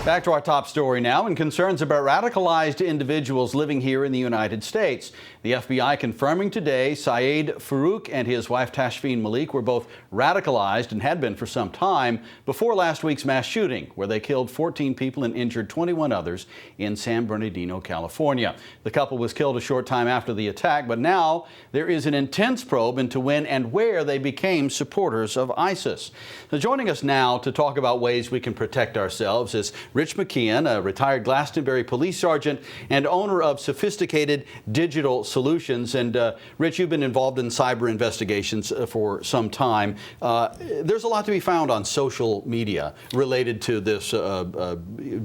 Back to our top story now, and concerns about radicalized individuals living here in the United States. The FBI confirming today Syed Farouk and his wife Tashfeen Malik were both radicalized and had been for some time before last week's mass shooting, where they killed 14 people and injured 21 others in San Bernardino, California. The couple was killed a short time after the attack, but now there is an intense probe into when and where they became supporters of ISIS. So joining us now to talk about ways we can protect ourselves is Rich McKeon, a retired Glastonbury police sergeant and owner of Sophisticated Digital Solutions. And Rich, you've been involved in cyber investigations for some time. There's a lot to be found on social media related to this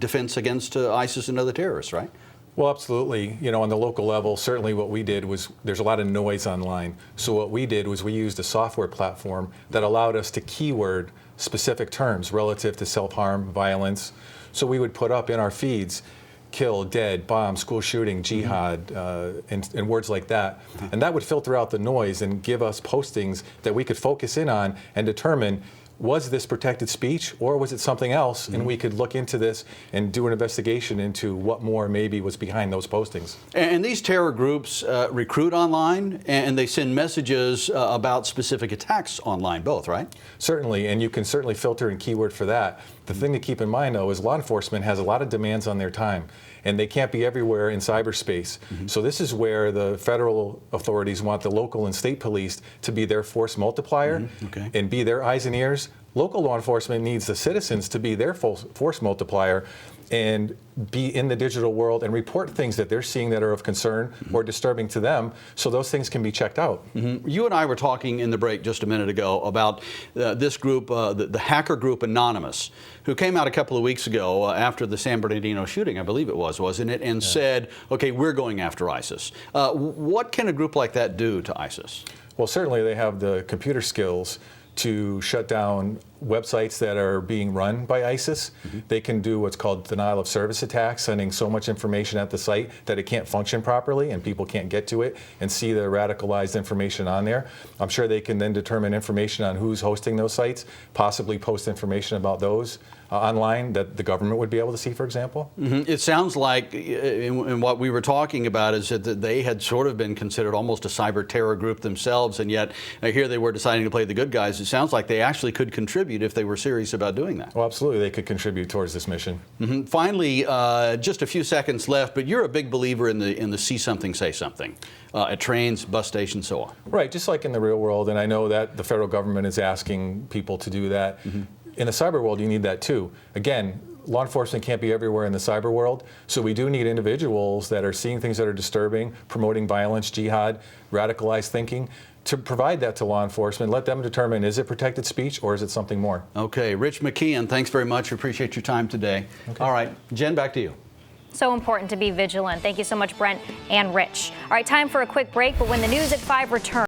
defense against ISIS and other terrorists, right? Well, absolutely. You know, on the local level, certainly what we did was there's a lot of noise online. So what we did was we used a software platform that allowed us to keyword specific terms relative to self-harm, violence. So we would put up in our feeds, kill, dead, bomb, school shooting, jihad, and words like that. And that would filter out the noise and give us postings that we could focus in on and determine, was this protected speech or was it something else? And we could look into this and do an investigation into what more maybe was behind those postings. And these terror groups recruit online and they send messages about specific attacks online, both, right? Certainly, and you can certainly filter and keyword for that. The thing to keep in mind, though, is law enforcement has a lot of demands on their time, and they can't be everywhere in cyberspace. So this is where the federal authorities want the local and state police to be their force multiplier and be their eyes and ears. Local law enforcement needs the citizens to be their force multiplier and be in the digital world and report things that they're seeing that are of concern or disturbing to them, so those things can be checked out. You and I were talking in the break just a minute ago about this group, the hacker group Anonymous, who came out a couple of weeks ago after the San Bernardino shooting, I believe it was, wasn't it, and said, okay, we're going after ISIS. What can a group like that do to ISIS? Well, certainly they have the computer skills to shut down websites that are being run by ISIS. They can do what's called denial of service attacks, sending so much information at the site that it can't function properly and people can't get to it and see the radicalized information on there. I'm sure they can then determine information on who's hosting those sites, possibly post information about those online that the government would be able to see, for example. It sounds like, in what we were talking about, is that they had sort of been considered almost a cyber terror group themselves, and yet here they were deciding to play the good guys. It sounds like they actually could contribute if they were serious about doing that. Well, absolutely, they could contribute towards this mission. Finally, just a few seconds left, but you're a big believer in the see something, say something at trains, bus stations, so on. Right, just like in the real world, and I know that the federal government is asking people to do that. In the cyber world, you need that too. Again, law enforcement can't be everywhere in the cyber world, so we do need individuals that are seeing things that are disturbing, promoting violence, jihad, radicalized thinking, to provide that to law enforcement, let them determine, is it protected speech or is it something more? Okay, Rich McKeon, thanks very much. We appreciate your time today. Okay. All right, Jen, back to you. So important to be vigilant. Thank you so much, Brent and Rich. All right, time for a quick break, but when the news at 5 returns,